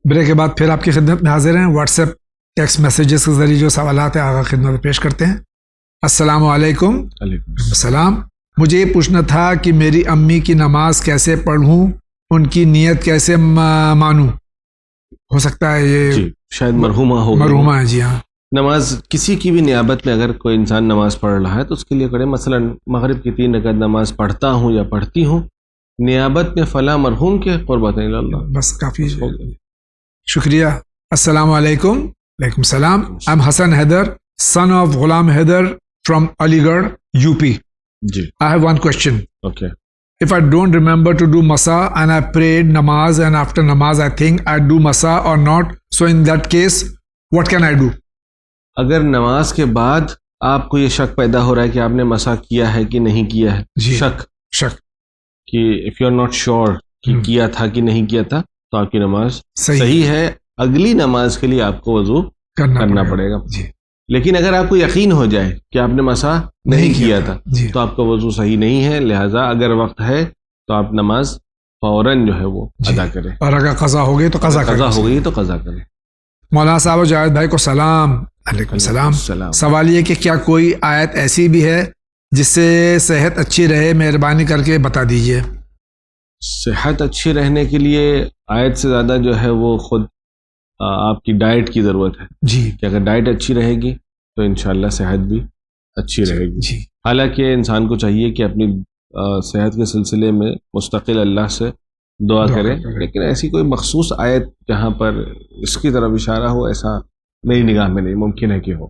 Break کے بعد پھر آپ کی خدمت میں حاضر ہیں. واٹس ایپ ٹیکسٹ میسیجز کے ذریعے جو سوالات ہیں آگاہ خدمت میں پیش کرتے ہیں. السلام علیکم. السلام. مجھے یہ پوچھنا تھا کہ میری امی کی نماز کیسے پڑھوں, ان کی نیت کیسے مانوں؟ ہو سکتا ہے یہ جی شاید مرحومہ ہو, مرحومہ ہے. جی ہاں. نماز کسی کی بھی نیابت میں اگر کوئی انسان نماز پڑھ رہا ہے تو اس کے لیے کرے, مثلا مغرب کی 3 رکعت نماز پڑھتا ہوں یا پڑھتی ہوں, نیابت میں فلاں مرحوم کے قربت اللہ, بس کافی شکریہ. السلام علیکم. وعلیکم السلام. I'm Hassan Haider, son of Ghulam Haider from Aligarh, UP. جی I have one question. Okay. If I don't remember to do masa and I prayed namaz and after namaz I think I do masa or not, so in that case, what can I do? اگر نماز کے بعد آپ کو یہ شک پیدا ہو رہا ہے کہ آپ نے مسا کیا ہے کہ نہیں کیا ہے, جی شک کہ if you are not sure کہ کیا تھا کہ نہیں کیا تھا, تو آپ کی نماز صحیح ہے. اگلی نماز کے لیے آپ کو وضو کرنا پڑے گا. جی. لیکن اگر آپ کو یقین ہو جائے کہ آپ نے مسا نہیں کیا تھا تو آپ کا وضو صحیح نہیں ہے, لہٰذا اگر وقت ہے تو آپ نماز فوراً جو ہے وہ ادا کریں, اور اگر قضا ہو گئی تو قضا ہو گئی تو قضا کریں. مولانا صاحب جاوید بھائی کو سلام. علیکم السلام. سوال یہ کہ کیا کوئی آیت ایسی بھی ہے جس سے صحت اچھی رہے؟ مہربانی کر کے بتا دیجئے. صحت اچھی رہنے کے لیے آیت سے زیادہ جو ہے وہ خود آپ کی ڈائٹ کی ضرورت ہے. جی. کہ اگر ڈائٹ اچھی رہے گی تو انشاءاللہ صحت بھی اچھی رہے گی. جی. حالانکہ انسان کو چاہیے کہ اپنی صحت کے سلسلے میں مستقل اللہ سے دعا کرے, لیکن ایسی کوئی مخصوص آیت جہاں پر اس کی طرف اشارہ ہو, ایسا میری نگاہ میں نہیں ممکن ہے کہ ہو.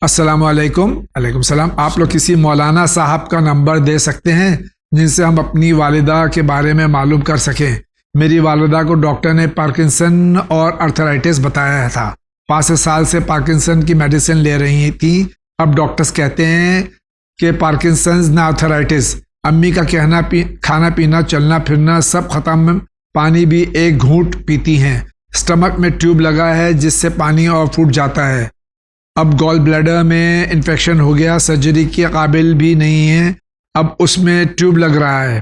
السلام علیکم. علیکم السلام. آپ لوگ کسی مولانا صاحب کا نمبر دے سکتے ہیں جن سے ہم اپنی والدہ کے بارے میں معلوم کر سکیں؟ میری والدہ کو ڈاکٹر نے پارکنسن اور ارتھرائٹس بتایا تھا. 5 سال سے پارکنسن کی میڈیسن لے رہی تھی. اب ڈاکٹرز کہتے ہیں کہ پارکنسنز نہ ارتھرائٹس. امی کا کہنا کھانا پینا چلنا پھرنا سب ختم, پانی بھی 1 گھونٹ پیتی ہیں. اسٹمک میں ٹیوب لگا ہے جس سے پانی اور پھوٹ جاتا ہے. اب گال بلیڈر میں انفیکشن ہو گیا, سرجری کے قابل بھی نہیں ہے, اب اس میں ٹیوب لگ رہا ہے.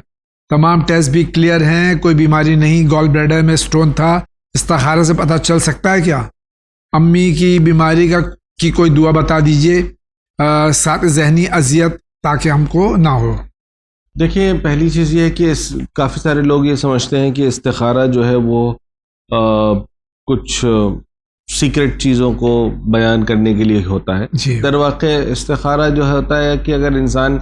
تمام ٹیسٹ بھی کلیئر ہیں, کوئی بیماری نہیں. گال بلیڈر میں سٹون تھا. استخارہ سے پتہ چل سکتا ہے کیا؟ امی کی بیماری کی کوئی دعا بتا دیجئے, ساتھ ذہنی اذیت تاکہ ہم کو نہ ہو. دیکھیں, پہلی چیز یہ ہے کہ کافی سارے لوگ یہ سمجھتے ہیں کہ استخارہ جو ہے وہ کچھ سیکرٹ چیزوں کو بیان کرنے کے لیے ہوتا ہے. جی. در واقع استخارہ جو ہوتا ہے کہ اگر انسان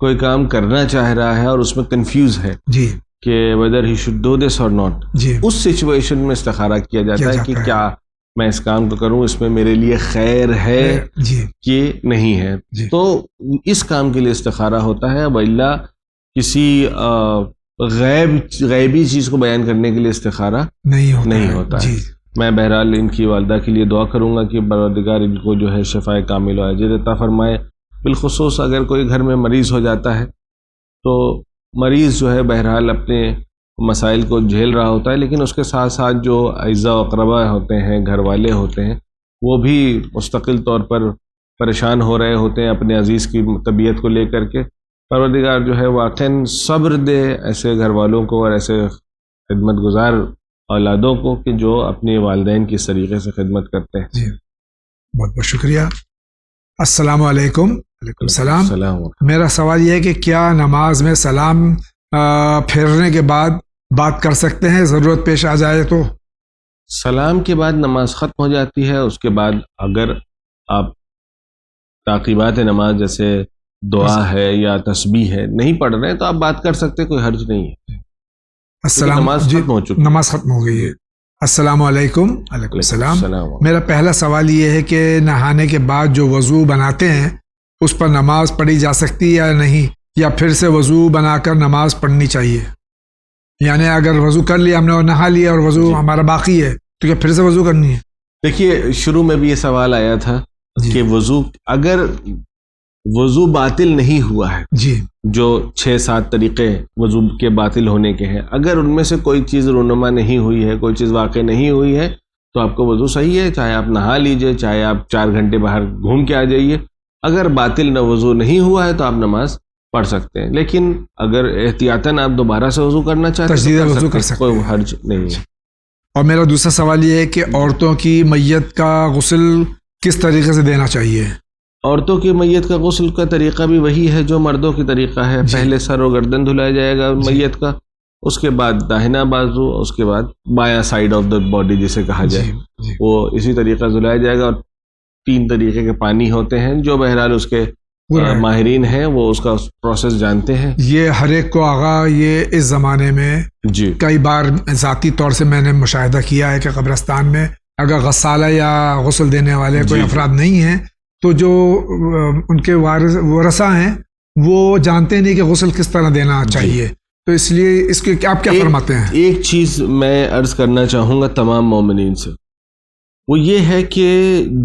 کوئی کام کرنا چاہ رہا ہے اور اس میں کنفیوز ہے جی کہ whether he should do this or not, جی, اس سچویشن میں استخارہ کیا جاتا ہے کہ کیا میں اس کام کو کروں, اس میں میرے لیے خیر ہے جی کہ نہیں ہے. جی. تو اس کام کے لیے استخارہ ہوتا ہے. وَإِلَّا کسی غیبی چیز کو بیان کرنے کے لیے استخارہ نہیں ہوتا ہے. میں بہرحال ان کی والدہ کے لیے دعا کروں گا کہ پروردگار ان کو جو ہے شفائے کامل و عاجل عطا فرمائے. بالخصوص اگر کوئی گھر میں مریض ہو جاتا ہے تو مریض جو ہے بہرحال اپنے مسائل کو جھیل رہا ہوتا ہے, لیکن اس کے ساتھ ساتھ جو اعزاء و اقربا ہوتے ہیں, گھر والے ہوتے ہیں, وہ بھی مستقل طور پر پریشان ہو رہے ہوتے ہیں اپنے عزیز کی طبیعت کو لے کر کے. پروردگار جو ہے واقعاً صبر دے ایسے گھر والوں کو اور ایسے خدمت گزار اولادوں کو کہ جو اپنے والدین کی اس طریقے سے خدمت کرتے ہیں. جی, بہت بہت شکریہ. السلام علیکم. وعلیکم السلام. میرا سوال یہ ہے کہ کیا نماز میں سلام پھیرنے کے بعد بات کر سکتے ہیں, ضرورت پیش آ جائے تو؟ سلام کے بعد نماز ختم ہو جاتی ہے. اس کے بعد اگر آپ تعقیبات نماز جیسے دعا ہے یا تسبیح ہے نہیں پڑھ رہے ہیں تو آپ بات کر سکتے, کوئی حرج نہیں ہے. نماز ختم ہو گئی ہے. السلام علیکم. علیکم السلام. میرا پہلا سوال یہ ہے کہ نہانے کے بعد جو وضو بناتے ہیں اس پر نماز پڑھی جا سکتی ہے یا نہیں, یا پھر سے وضو بنا کر نماز پڑھنی چاہیے؟ یعنی اگر وضو کر لیا ہم نے اور نہا لیا اور وضو ہمارا باقی ہے تو کیا پھر سے وضو کرنی ہے؟ دیکھیے, شروع میں بھی یہ سوال آیا تھا کہ وضو اگر وضو باطل نہیں ہوا ہے, جی, جو 6-7 طریقے وضو کے باطل ہونے کے ہیں, اگر ان میں سے کوئی چیز رونما نہیں ہوئی ہے, کوئی چیز واقع نہیں ہوئی ہے, تو آپ کو وضو صحیح ہے. چاہے آپ نہا لیجئے, چاہے آپ 4 گھنٹے باہر گھوم کے آ جائیے. اگر باطل نہ وضو نہیں ہوا ہے تو آپ نماز پڑھ سکتے ہیں. لیکن اگر احتیاطاً آپ دوبارہ سے وضو کرنا چاہتے ہیں وضو کر سکتے ہیں, کوئی حرج نہیں ہے. اور میرا دوسرا سوال یہ ہے کہ عورتوں کی میت کا غسل کس طریقے سے دینا چاہیے؟ عورتوں کی میت کا غسل کا طریقہ بھی وہی ہے جو مردوں کی طریقہ ہے. پہلے سر و گردن دھلایا جائے گا میت کا، اس کے بعد داہنا بازو، اس کے بعد بایاں سائڈ آف دا باڈی جسے کہا جائے وہ اسی طریقہ دھلایا جائے گا. اور 3 طریقے کے پانی ہوتے ہیں جو بہرحال اس کے ماہرین ہیں وہ اس کا پروسیس جانتے ہیں. یہ ہر ایک کو آغا یہ اس زمانے میں کئی بار ذاتی طور سے میں نے مشاہدہ کیا ہے کہ قبرستان میں اگر غسالہ یا غسل دینے والے کوئی افراد نہیں ہیں تو جو ان کے ورثہ ہیں وہ جانتے نہیں کہ غسل کس طرح دینا چاہیے. تو اس لیے اس کے آپ کیا فرماتے ہیں؟ ایک چیز میں عرض کرنا چاہوں گا تمام مومنین سے، وہ یہ ہے کہ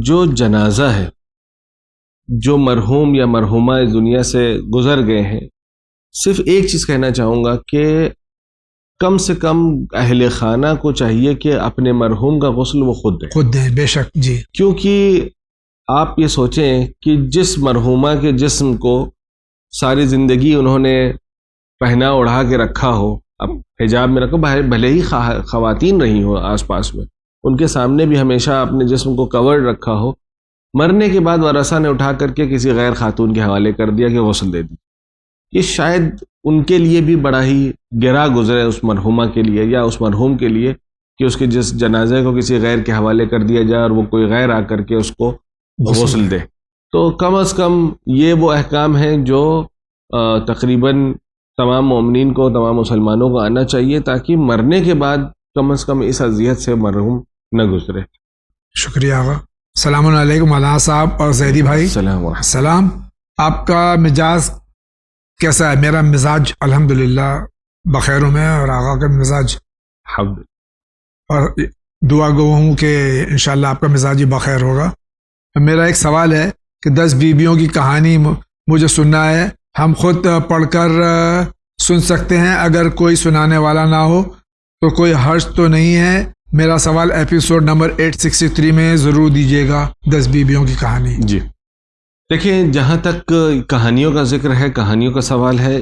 جو جنازہ ہے، جو مرحوم یا مرحومہ اس دنیا سے گزر گئے ہیں، صرف ایک چیز کہنا چاہوں گا کہ کم سے کم اہل خانہ کو چاہیے کہ اپنے مرحوم کا غسل وہ خود دیں. بے شک جی. کیونکہ آپ یہ سوچیں کہ جس مرحومہ کے جسم کو ساری زندگی انہوں نے پہنا اڑھا کے رکھا ہو، اب حجاب میں رکھو، بھلے ہی خواتین رہی ہو آس پاس میں، ان کے سامنے بھی ہمیشہ اپنے جسم کو کورڈ رکھا ہو، مرنے کے بعد ورثہ نے اٹھا کر کے کسی غیر خاتون کے حوالے کر دیا کہ غسل دے دی. یہ شاید ان کے لیے بھی بڑا ہی گرا گزرے اس مرحومہ کے لیے یا اس مرحوم کے لیے کہ اس کے جس جنازے کو کسی غیر کے حوالے کر دیا جائے اور وہ کوئی غیر آ کر کے اس کو غسل دے. تو کم از کم یہ وہ احکام ہیں جو تقریباً تمام مومنین کو، تمام مسلمانوں کو آنا چاہیے تاکہ مرنے کے بعد کم از کم اس اذیت سے مرحوم نہ گزرے. شکریہ آقا. السلام علیکم مولانا صاحب اور زیدی بھائی. السلام. آپ کا مزاج کیسا ہے؟ میرا مزاج الحمدللہ بخیر میں اور آقا کا مزاج اور دعا گو ہوں کہ انشاءاللہ آپ کا مزاج ہی بخیر ہوگا. میرا ایک سوال ہے کہ 10 بیویوں کی کہانی مجھے سننا ہے. ہم خود پڑھ کر سن سکتے ہیں، اگر کوئی سنانے والا نہ ہو تو کوئی حرج تو نہیں ہے. میرا سوال ایپیسوڈ نمبر 863 میں ضرور دیجیے گا. 10 بیویوں کی کہانی. جی دیکھیں، جہاں تک کہانیوں کا ذکر ہے، کہانیوں کا سوال ہے،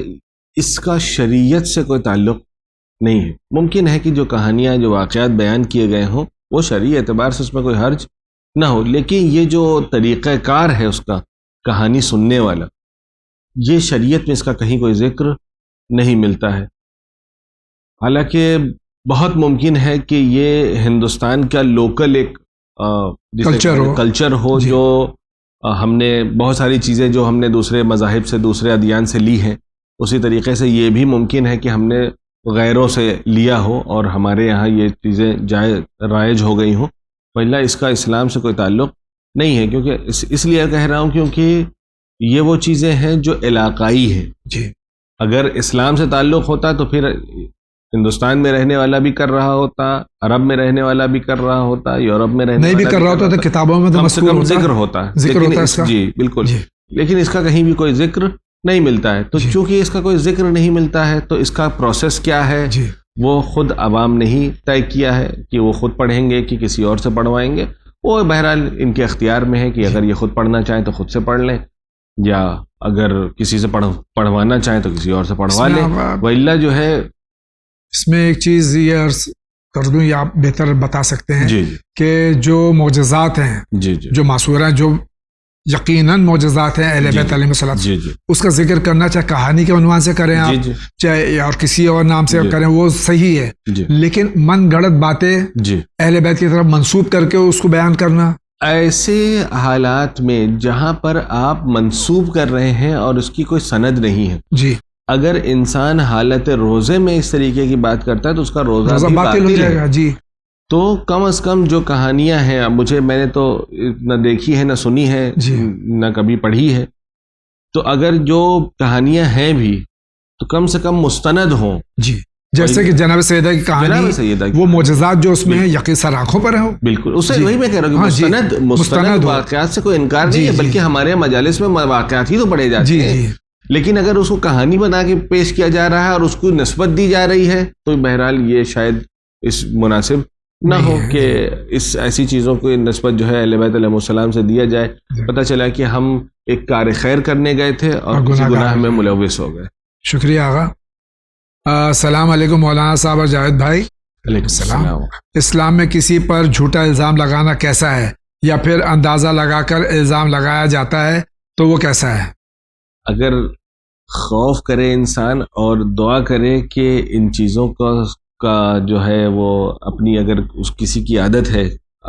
اس کا شریعت سے کوئی تعلق نہیں ہے. ممکن ہے کہ جو کہانیاں، جو واقعات بیان کیے گئے ہوں وہ شرعی اعتبار سے اس میں کوئی حرج نہ ہو، لیکن یہ جو طریقہ کار ہے اس کا کہانی سننے والا، یہ شریعت میں اس کا کہیں کوئی ذکر نہیں ملتا ہے. حالانکہ بہت ممکن ہے کہ یہ ہندوستان کا لوکل ایک کلچر ہو جو ہم نے بہت ساری چیزیں جو ہم نے دوسرے مذاہب سے، دوسرے ادیان سے لی ہیں، اسی طریقے سے یہ بھی ممکن ہے کہ ہم نے غیروں سے لیا ہو اور ہمارے یہاں یہ چیزیں رائج ہو گئی ہوں. وإلا اس کا اسلام سے کوئی تعلق نہیں ہے. کیونکہ اس لیے کہہ رہا ہوں کیونکہ یہ وہ چیزیں ہیں جو علاقائی ہیں. جی اگر اسلام سے تعلق ہوتا تو پھر ہندوستان میں رہنے والا بھی کر رہا ہوتا، عرب میں رہنے والا بھی کر رہا ہوتا، یورپ میں رہنے والا بھی کر رہا ہوتا، تو کتابوں میں کم سے کم ذکر ہوتا. جی بالکل. لیکن اس کا کہیں بھی کوئی ذکر نہیں ملتا ہے. تو چونکہ اس کا کوئی ذکر نہیں ملتا ہے تو اس کا پروسیس کیا ہے وہ خود عوام نے ہی طے کیا ہے کہ وہ خود پڑھیں گے کہ کسی اور سے پڑھوائیں گے. وہ بہرحال ان کے اختیار میں ہے کہ اگر یہ خود پڑھنا چاہیں تو خود سے پڑھ لیں، یا اگر کسی سے پڑھوانا چاہیں تو کسی اور سے پڑھوا لیں. وإلا جو ہے اس میں ایک چیز یہ عرض کر دوں، یا آپ بہتر بتا سکتے ہیں کہ جو معجزات ہیں، جو معصورہ، جو یقیناً معجزات ہیں اہل بیت علیہ السلام، اس کا ذکر کرنا چاہے کہانی کے عنوان سے کریں آپ، چاہے اور کسی اور نام سے کریں، وہ صحیح ہے. لیکن من گھڑت باتیں اہل بیت کی طرف منسوب کر کے اس کو بیان کرنا، ایسے حالات میں جہاں پر آپ منسوب کر رہے ہیں اور اس کی کوئی سند نہیں ہے، اگر انسان حالت روزے میں اس طریقے کی بات کرتا ہے تو اس کا روزہ بھی باطل ہو جائے گا. تو کم از کم جو کہانیاں ہیں، اب میں نے تو نہ دیکھی ہے، نہ سنی ہے، نہ کبھی پڑھی ہے، تو اگر جو کہانیاں ہیں بھی تو کم سے کم مستند ہوں. جیسے کہ جناب سیدہ کی کہانی، وہ معجزات جو اس میں ہیں یقین سر آنکھوں پر ہو. بالکل، اس سے وہی میں کہہ رہا ہوں کہ مستند واقعات سے کوئی انکار نہیں ہے، بلکہ ہمارے مجالس میں واقعات ہی تو پڑھے جاتے ہیں. لیکن اگر اس کو کہانی بنا کے پیش کیا جا رہا ہے اور اس کو نسبت دی جا رہی ہے تو بہرحال یہ شاید اس مناسب نہ ہو کہ اس ایسی چیزوں کو نسبت جو ہے اہل بیت علیہ السلام سے دیا جائے. پتہ چلا کہ ہم ایک کار خیر کرنے گئے تھے اور کسی گناہ میں ملوث ہو گئے. شکریہ آقا. السلام علیکم مولانا صاحب اور جاوید بھائی. علیکم السلام. اسلام میں کسی پر جھوٹا الزام لگانا کیسا ہے، یا پھر اندازہ لگا کر الزام لگایا جاتا ہے تو وہ کیسا ہے؟ اگر خوف کرے انسان اور دعا کرے کہ ان چیزوں کا جو ہے وہ اپنی، اگر اس کسی کی عادت ہے،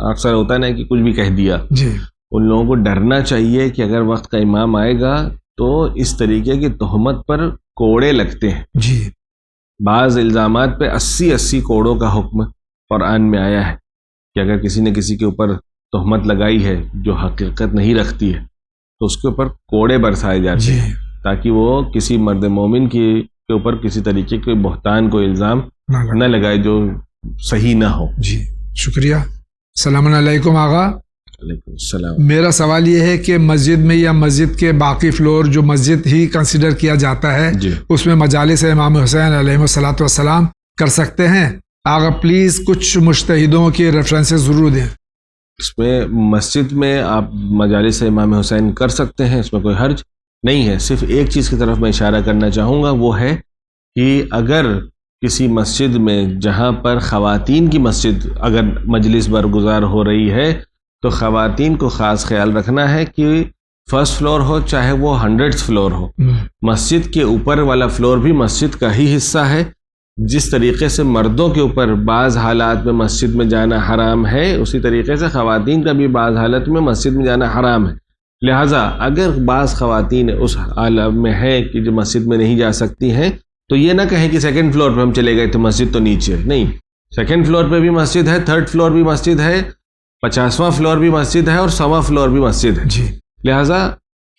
اکثر ہوتا ہے نا کہ کچھ بھی کہہ دیا، جی، ان لوگوں کو ڈرنا چاہیے کہ اگر وقت کا امام آئے گا تو اس طریقے کی تہمت پر کوڑے لگتے ہیں. جی، بعض الزامات پہ 80 کوڑوں کا حکم قرآن میں آیا ہے کہ اگر کسی نے کسی کے اوپر تہمت لگائی ہے جو حقیقت نہیں رکھتی ہے تو اس کے اوپر کوڑے برسائے جاتے ہیں، تاکہ وہ کسی مرد مومن کے اوپر کسی طریقے کے بہتان کو الزام نہ لگائے جو صحیح نہ ہو. جی، شکریہ. السلام علیکم آغا. علیکم السلام. میرا سوال یہ ہے کہ مسجد میں یا مسجد کے باقی فلور جو مسجد ہی کنسیڈر کیا جاتا ہے، جی، اس میں مجالس امام حسین علیہ الصلوۃ والسلام کر سکتے ہیں؟ آغا پلیز کچھ مجتہدوں کے ریفرنسز ضرور دیں. اس میں مسجد میں آپ مجالس امام حسین کر سکتے ہیں، اس میں کوئی حرج نہیں ہے. صرف ایک چیز کی طرف میں اشارہ کرنا چاہوں گا، وہ ہے کہ اگر کسی مسجد میں جہاں پر خواتین کی مسجد اگر مجلس برگزار ہو رہی ہے تو خواتین کو خاص خیال رکھنا ہے کہ فرسٹ فلور ہو چاہے وہ 100th فلور ہو، مسجد کے اوپر والا فلور بھی مسجد کا ہی حصہ ہے. جس طریقے سے مردوں کے اوپر بعض حالات میں مسجد میں جانا حرام ہے، اسی طریقے سے خواتین کا بھی بعض حالت میں مسجد میں جانا حرام ہے. لہٰذا اگر بعض خواتین اس حالت میں ہے کہ جو مسجد میں نہیں جا سکتی ہیں تو یہ نہ کہیں کہ سیکنڈ فلور پہ ہم چلے گئے تو مسجد تو نیچے نہیں. سیکنڈ فلور پہ بھی مسجد ہے، تھرڈ فلور بھی مسجد ہے، 50واں فلور بھی مسجد ہے اور 100واں فلور بھی مسجد ہے. جی، لہٰذا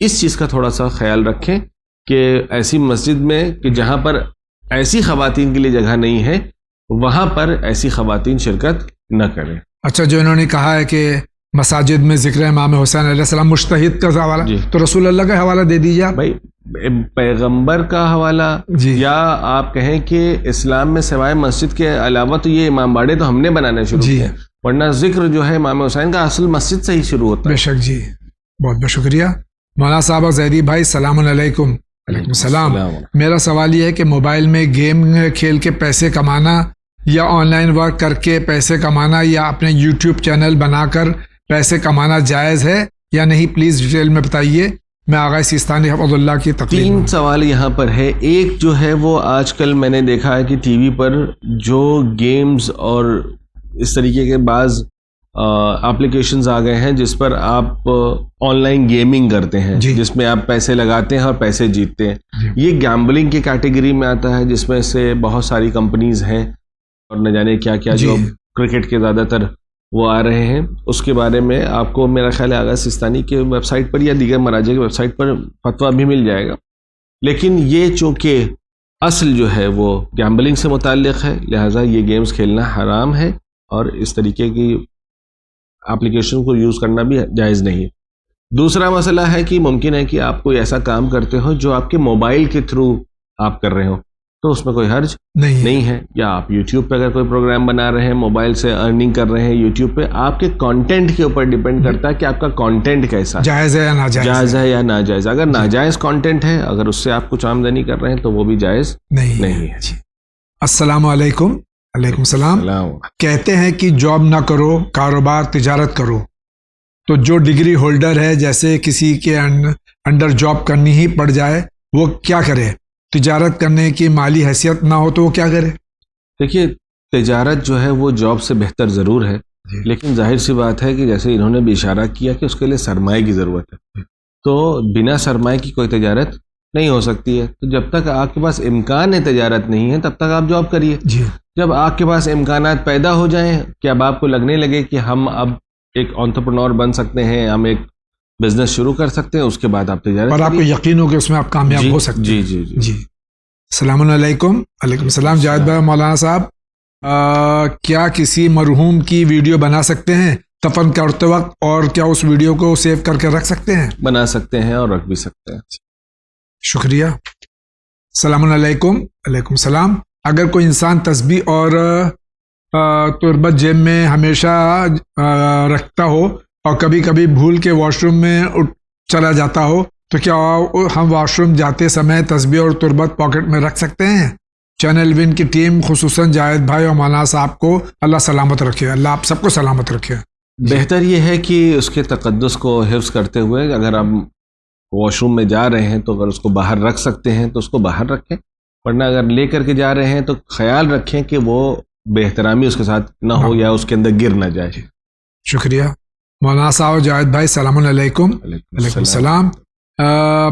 اس چیز کا تھوڑا سا خیال رکھیں کہ ایسی مسجد میں کہ جہاں پر ایسی خواتین کے لیے جگہ نہیں ہے وہاں پر ایسی خواتین شرکت نہ کریں. اچھا، جو انہوں نے کہا ہے کہ مساجد میں ذکر امام حسین علیہ السلام مجتہد کا حوالہ، جی، تو رسول اللہ کا حوالہ دے دیجیے آپ. بھائی پیغمبر کا حوالہ، جی، یا آپ کہیں کہ اسلام میں سوائے مسجد کے علاوہ تو یہ امام باڑے تو ہم نے بنانے شروع کیے، ورنہ ذکر جو ہے امام حسین کا اصل مسجد سے ہی شروع ہوتا ہے. بے شک. جی، بہت بہت شکریہ. مولانا صاحب اور زیدی بھائی السلام علیکم. علیکم السلام. میرا سوال یہ ہے کہ موبائل میں گیم کھیل کے پیسے کمانا یا آن لائن ورک کر کے پیسے کمانا یا اپنے یوٹیوب چینل بنا کر پیسے کمانا جائز ہے یا نہیں؟ پلیز ڈیٹیل میں بتائیے. میں آغا سیستانی حفظ اللہ کی تقریر. 3 سوال یہاں پر ہے. ایک جو ہے وہ آج کل میں نے دیکھا ہے کہ ٹی وی پر جو گیمز اور اس طریقے کے بعض اپلیکیشنز آ گئے ہیں جس پر آپ آن لائن گیمنگ کرتے ہیں، جی، جس میں آپ پیسے لگاتے ہیں اور پیسے جیتتے ہیں. یہ گیمبلنگ کی کیٹیگری میں آتا ہے جس میں سے بہت ساری کمپنیز ہیں اور نہ جانے کیا کیا جو کرکٹ کے زیادہ تر وہ آ رہے ہیں. اس کے بارے میں آپ کو میرا خیال ہے آغا سیستانی کے ویب سائٹ پر یا دیگر مراجع کی ویب سائٹ پر فتویٰ بھی مل جائے گا. لیکن یہ چونکہ اصل جو ہے وہ گیمبلنگ سے متعلق ہے، لہٰذا یہ گیمز کھیلنا حرام ہے اور اس طریقے کی اپلیکیشن کو یوز کرنا بھی جائز نہیں. دوسرا مسئلہ ہے کہ ممکن ہے کہ آپ کوئی ایسا کام کرتے ہو جو آپ کے موبائل کے تھرو آپ کر رہے ہو تو اس میں کوئی حرج نہیں ہے. یا آپ یوٹیوب پہ اگر کوئی پروگرام بنا رہے ہیں، موبائل سے ارننگ کر رہے ہیں یوٹیوب پہ، آپ کے کانٹینٹ کے اوپر ڈیپینڈ کرتا ہے کہ آپ کا کانٹینٹ کیسا ہے، جائز ہے یا ناجائز، جائز ہے یا ناجائز. اگر ناجائز کانٹینٹ ہے، اگر اس سے آپ کچھ آمدنی کر رہے ہیں تو وہ بھی جائز نہیں ہے. السلام علیکم. علیکم السلام. کہتے ہیں کہ جاب نہ کرو، کاروبار تجارت کرو، تو جو ڈگری ہولڈر ہے جیسے کسی کے انڈر جاب کرنی ہی پڑ جائے وہ کیا کرے؟ تجارت کرنے کی مالی حیثیت نہ ہو تو وہ کیا کرے؟ دیکھیے، تجارت جو ہے وہ جاب سے بہتر ضرور ہے، لیکن ظاہر سی بات ہے کہ جیسے انہوں نے بھی اشارہ کیا کہ اس کے لیے سرمایہ کی ضرورت ہے. تو بنا سرمایہ کی کوئی تجارت نہیں ہو سکتی ہے. تو جب تک آپ کے پاس امکان تجارت نہیں ہے تب تک آپ جاب کریے. جب آپ کے پاس امکانات پیدا ہو جائیں کہ اب آپ کو لگنے لگے کہ ہم اب ایک انٹرپرینور بن سکتے ہیں، ہم ایک بزنس شروع کر سکتے ہیں، اس کے بعد آپ تجارت اور آپ کو یقین ہو کہ اس میں آپ کامیاب ہو سکتے ہیں. جی. السلام علیکم. علیکم السلام. جاوید بھائی، مولانا صاحب کیا کسی مرحوم کی ویڈیو بنا سکتے ہیں دفن کرتے وقت، اور کیا اس ویڈیو کو سیو کر کے رکھ سکتے ہیں؟ بنا سکتے ہیں اور رکھ بھی سکتے ہیں. شکریہ. السلام علیکم. علیکم السلام. اگر کوئی انسان تسبیح اور تربت جیب میں ہمیشہ رکھتا ہو اور کبھی کبھی بھول کے واش روم میں چلا جاتا ہو تو کیا ہم واش روم جاتے سمے تسبیح اور تربت پاکٹ میں رکھ سکتے ہیں؟ چینل ون کی ٹیم خصوصاً جاوید بھائی اور مولانا صاحب کو اللہ سلامت رکھے، اللہ آپ سب کو سلامت رکھے. بہتر یہ ہے کہ اس کے تقدس کو حفظ کرتے ہوئے اگر آپ واش روم میں جا رہے ہیں تو اگر اس کو باہر رکھ سکتے ہیں تو اس کو باہر رکھیں، ورنہ اگر لے کر کے جا رہے ہیں تو خیال رکھیں کہ وہ بے احترامی اس کے ساتھ نہ ہو یا اس کے اندر گر نہ جائے. شکریہ. مولانا صاحب اور جاوید بھائی السلام علیکم. وعلیکم السلام.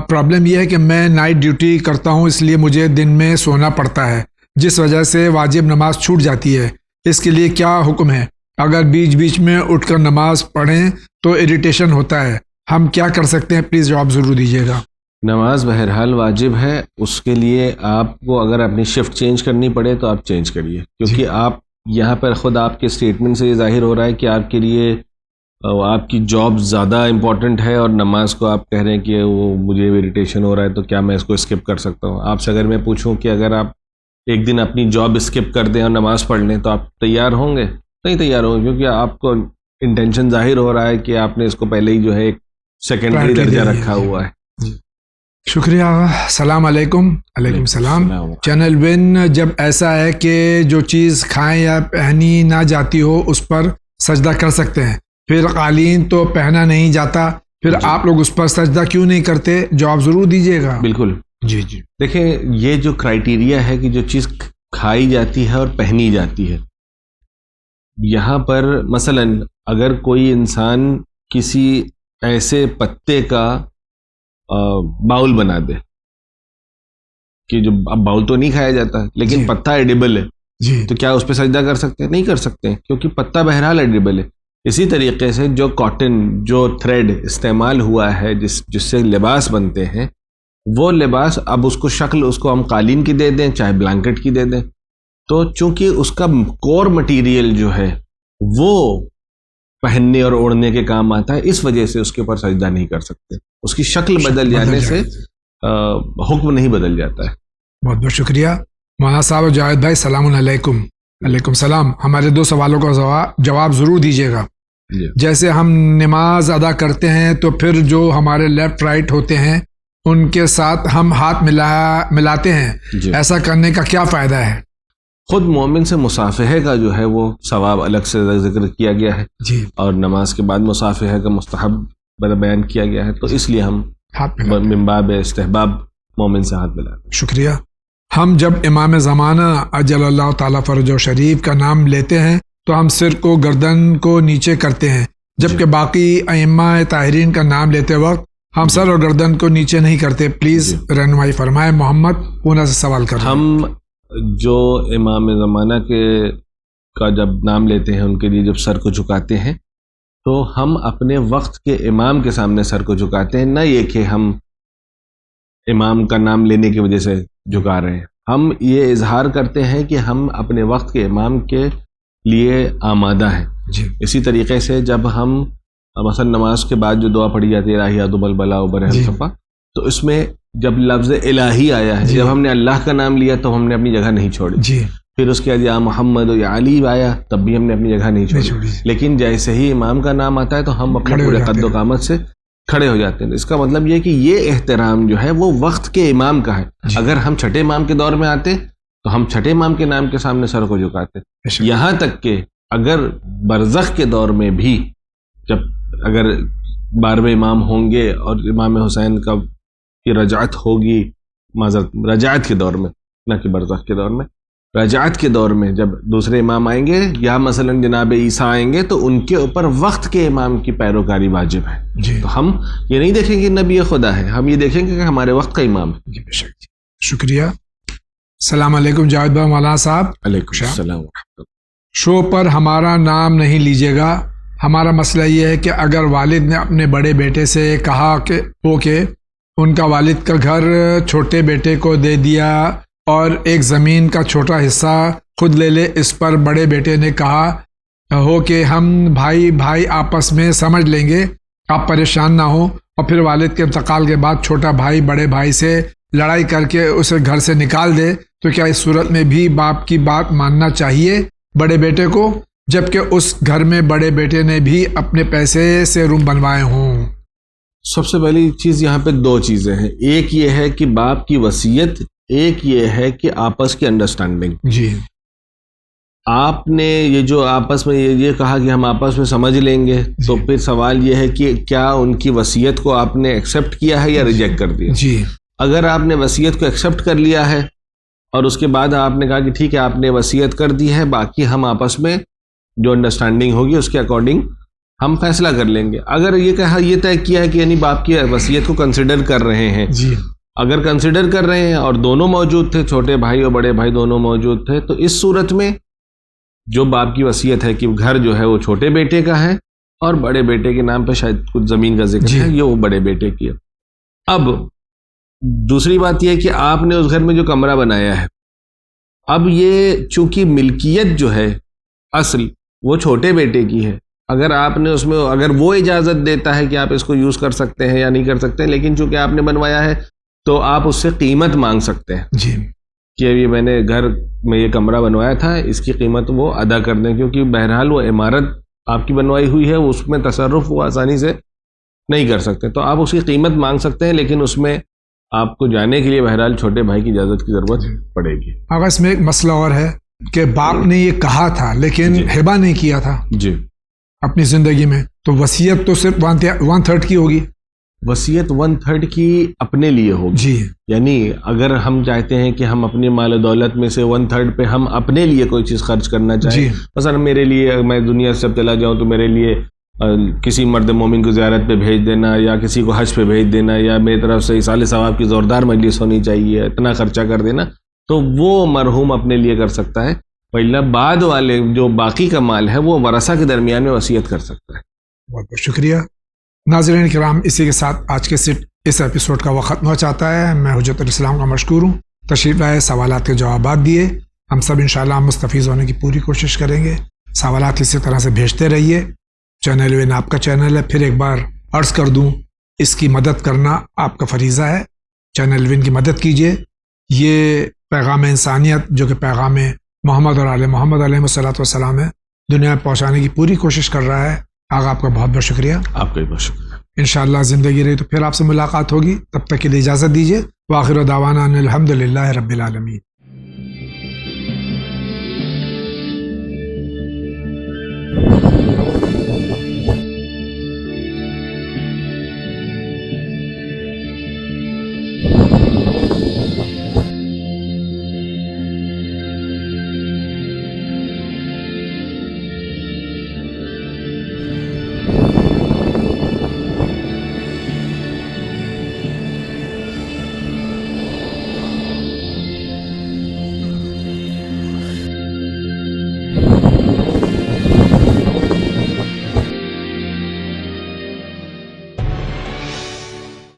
پرابلم یہ ہے کہ میں نائٹ ڈیوٹی کرتا ہوں، اس لیے مجھے دن میں سونا پڑتا ہے، جس وجہ سے واجب نماز چھوٹ جاتی ہے. اس کے لیے کیا حکم ہے؟ اگر بیچ بیچ میں اٹھ کر نماز پڑھیں تو اریٹیشن ہوتا ہے، ہم کیا کر سکتے ہیں؟ پلیز جواب ضرور دیجیے گا. نماز بہرحال واجب ہے، اس کے لیے آپ کو اگر اپنی شفٹ چینج کرنی پڑے تو آپ چینج کریے، کیونکہ آپ یہاں پر خود آپ کے اسٹیٹمنٹ سے یہ ظاہر ہو رہا ہے کہ آپ کے لیے آپ کی جاب زیادہ امپورٹنٹ ہے اور نماز کو آپ کہہ رہے ہیں کہ وہ مجھے اریٹیشن ہو رہا ہے تو کیا میں اس کو اسکپ کر سکتا ہوں. آپ سے اگر میں پوچھوں کہ اگر آپ ایک دن اپنی جاب اسکپ کر دیں اور نماز پڑھ لیں تو آپ تیار ہوں گے؟ نہیں تیار ہوں گے، کیونکہ آپ کو انٹینشن ظاہر ہو رہا ہے کہ آپ نے اس کو پہلے ہی جو ہے ایک سیکنڈری درجہ رکھا ہوا ہے. شکریہ. السلام علیکم. علیکم السلام. چینل ون، جب ایسا ہے کہ جو چیز کھائیں یا پہنی نہ جاتی ہو اس پر سجدہ کر سکتے ہیں، پھر قالین تو پہنا نہیں جاتا، پھر آپ لوگ اس پر سجدہ کیوں نہیں کرتے؟ جواب ضرور دیجیے گا. بالکل. جی دیکھیں، یہ جو کرائیٹیریا ہے کہ جو چیز کھائی جاتی ہے اور پہنی جاتی ہے، یہاں پر مثلا اگر کوئی انسان کسی ایسے پتے کا باؤل بنا دے کہ جو اب باؤل تو نہیں کھایا جاتا لیکن پتا ایڈیبل ہے، تو کیا اس پہ سجدہ کر سکتے ہیں؟ نہیں کر سکتے، کیونکہ پتا بہرحال ایڈیبل ہے. اسی طریقے سے جو کاٹن، جو تھریڈ استعمال ہوا ہے جس سے لباس بنتے ہیں، وہ لباس اب اس کو شکل اس کو ہم قالین کی دے دیں چاہے بلانکٹ کی دے دیں، تو چونکہ اس کا کور مٹیریل جو ہے وہ پہننے اور اوڑھنے کے کام آتا ہے، اس وجہ سے اس کے اوپر سجدہ نہیں کر سکتے. اس کی شکل بدل جانے سے حکم نہیں بدل جاتا ہے. بہت بہت شکریہ. مولانا صاحب اور جاوید بھائی السلام علیکم. علیکم السلام. ہمارے 2 سوالوں کا جواب ضرور دیجیے گا. جیسے ہم نماز ادا کرتے ہیں تو پھر جو ہمارے لیفٹ رائٹ ہوتے ہیں ان کے ساتھ ہم ہاتھ ملاتے ہیں، ایسا کرنے کا کیا فائدہ ہے؟ خود مومن سے مصافحے کا جو ہے وہ ثواب الگ سے ذکر کیا گیا ہے، اور نماز کے بعد مصافحے کا مستحب بیان کیا گیا ہے، تو اس لیے ہم من باب استحباب مومن سے ہاتھ ملاتے ہیں. شکریہ. ہم جب امام زمانہ اجل اللہ تعالیٰ فرجہ شریف کا نام لیتے ہیں تو ہم سر کو گردن کو نیچے کرتے ہیں، جبکہ باقی ائمہ طاہرین کا نام لیتے وقت ہم سر اور گردن کو نیچے نہیں کرتے. پلیز رہنمائی فرمائے. محمد پونا سے سوال کر رہے ہیں. ہم جو امام زمانہ کا جب نام لیتے ہیں ان کے لیے جب سر کو جھکاتے ہیں تو ہم اپنے وقت کے امام کے سامنے سر کو جھکاتے ہیں، نہ یہ کہ ہم امام کا نام لینے کی وجہ سے جھکا رہے ہیں. ہم یہ اظہار کرتے ہیں کہ ہم اپنے وقت کے امام کے لیے آمادہ ہیں. اسی طریقے سے جب ہم مثلا نماز کے بعد جو دعا پڑھی جاتی ہے الہی ادب البلا وبرہم صفا، تو اس میں جب لفظ الہی آیا ہے، جب ہم نے اللہ کا نام لیا تو ہم نے اپنی جگہ نہیں چھوڑی. پھر اس کے بعد یا محمد یا علی آیا تب بھی ہم نے اپنی جگہ نہیں چھوڑی. لیکن جیسے ہی امام کا نام آتا ہے تو ہم اپنے پورے قد و قامت سے کھڑے ہو جاتے ہیں. اس کا مطلب یہ کہ یہ احترام جو ہے وہ وقت کے امام کا ہے. اگر ہم چھٹے امام کے دور میں آتے تو ہم چھٹے امام کے نام کے سامنے سر کو جھکاتے. یہاں تک کہ اگر برزخ کے دور میں بھی جب اگر 12ویں امام ہوں گے اور امام حسین کی رجعت ہوگی، رجعت کے دور میں، نہ کہ برزخ کے دور میں، رجعت کے دور میں جب دوسرے امام آئیں گے یا مثلا جناب عیسیٰ آئیں گے تو ان کے اوپر وقت کے امام کی پیروکاری واجب ہے. تو ہم یہ نہیں دیکھیں گے نبی خدا ہے، ہم یہ دیکھیں گے کہ ہمارے وقت کا امام ہے. شکریہ. السلام علیکم جاوید بھائی. مولانا صاحب علیکم السلام. شو پر ہمارا نام نہیں لیجیے گا. ہمارا مسئلہ یہ ہے کہ اگر والد نے اپنے بڑے بیٹے سے کہا کہ ان کا والد کا گھر چھوٹے بیٹے کو دے دیا اور ایک زمین کا چھوٹا حصہ خود لے لے، اس پر بڑے بیٹے نے کہا ہو کہ ہم بھائی آپس میں سمجھ لیں گے، آپ پریشان نہ ہو، اور پھر والد کے انتقال کے بعد چھوٹا بھائی بڑے بھائی سے لڑائی کر کے اسے گھر سے نکال دے، تو کیا اس صورت میں بھی باپ کی بات ماننا چاہیے بڑے بیٹے کو، جبکہ اس گھر میں بڑے بیٹے نے بھی اپنے پیسے سے روم بنوائے ہوں؟ سب سے پہلی چیز یہاں پہ 2 چیزیں ہیں. ایک یہ ہے کہ باپ کی وصیت ایک یہ ہے کہ آپس کی انڈرسٹینڈنگ. جی. آپ نے یہ جو آپس میں یہ کہا کہ ہم آپس میں سمجھ لیں گے, تو پھر سوال یہ ہے کہ کیا ان کی وصیت کو آپ نے ایکسیپٹ کیا ہے یا ریجیکٹ کر دیا؟ جی. اگر آپ نے وصیت کو ایکسیپٹ کر لیا ہے اور اس کے بعد آپ نے کہا کہ ٹھیک ہے آپ نے وصیت کر دی ہے, باقی ہم آپس میں جو انڈرسٹینڈنگ ہوگی اس کے اکارڈنگ ہم فیصلہ کر لیں گے. اگر یہ کہا یہ طے کیا ہے کہ یعنی باپ کی وصیت کو کنسیڈر کر رہے ہیں, جی, اگر کنسیڈر کر رہے ہیں اور دونوں موجود تھے, چھوٹے بھائی اور بڑے بھائی دونوں موجود تھے, تو اس صورت میں جو باپ کی وصیت ہے کہ گھر جو ہے وہ چھوٹے بیٹے کا ہے اور بڑے بیٹے کے نام پہ شاید کچھ زمین کا ذکر ہے, یہ وہ بڑے بیٹے کی ہے. اب دوسری بات یہ ہے کہ آپ نے اس گھر میں جو کمرہ بنایا ہے, اب یہ چونکہ ملکیت جو ہے اصل وہ چھوٹے بیٹے کی ہے, اگر آپ نے اس میں اگر وہ اجازت دیتا ہے کہ آپ اس کو یوز کر سکتے ہیں یا نہیں کر سکتے, لیکن چونکہ آپ نے بنوایا ہے تو آپ اس سے قیمت مانگ سکتے ہیں. جی. کہ یہ میں نے گھر میں یہ کمرہ بنوایا تھا, اس کی قیمت وہ ادا کر دیں, کیونکہ بہرحال وہ عمارت آپ کی بنوائی ہوئی ہے, اس میں تصرف وہ آسانی سے نہیں کر سکتے, تو آپ اس کی قیمت مانگ سکتے ہیں, لیکن اس میں آپ کو جانے کے لیے بہرحال چھوٹے بھائی کی اجازت کی ضرورت پڑے گی. اگر اس میں ایک مسئلہ اور ہے کہ باپ نے یہ کہا تھا لیکن ہبہ نہیں کیا تھا جی اپنی زندگی میں, تو وصیت تو صرف 1/3 کی ہوگی. وصیت 1/3 کی اپنے لیے ہوگی. جی. یعنی اگر ہم چاہتے ہیں کہ ہم اپنی مال و دولت میں سے 1/3 پہ ہم اپنے لیے کوئی چیز خرچ کرنا چاہیں, جی. مثلا میرے لیے میں دنیا سے چلا جاؤں تو میرے لیے کسی مرد مومن کو زیارت پہ بھیج دینا, یا کسی کو حج پہ بھیج دینا, یا میری طرف سے ایصال ثواب کی زوردار مجلس ہونی چاہیے, اتنا خرچہ کر دینا, تو وہ مرحوم اپنے لیے کر سکتا ہے. پہلا بعد والے جو باقی کا مال ہے وہ ورثہ کے درمیان میں وصیت کر سکتا ہے. بہت بہت شکریہ. ناظرین کرام, اسی کے ساتھ آج کے اس ایپیسوڈ کا وقت ختم ہو چاہتا ہے. میں حجت الاسلام کا مشکور ہوں, تشریف لائے, سوالات کے جوابات دیے. ہم سب انشاءاللہ مستفیض ہونے کی پوری کوشش کریں گے. سوالات اسی طرح سے بھیجتے رہیے. چینل وین آپ کا چینل ہے, پھر ایک بار عرض کر دوں, اس کی مدد کرنا آپ کا فریضہ ہے. چینل وین کی مدد کیجیے. یہ پیغام انسانیت جو کہ پیغام محمد اور آل محمد علیہ الصلوۃ والسلام ہے, دنیا میں پہنچانے کی پوری کوشش کر رہا ہے. آغا آپ کا بہت بہت شکریہ. آپ کا بہت شکریہ. انشاءاللہ زندگی رہی تو پھر آپ سے ملاقات ہوگی. تب تک کے لیے اجازت دیجیے. وآخر دعوانا ان الحمد للہ رب العالمین.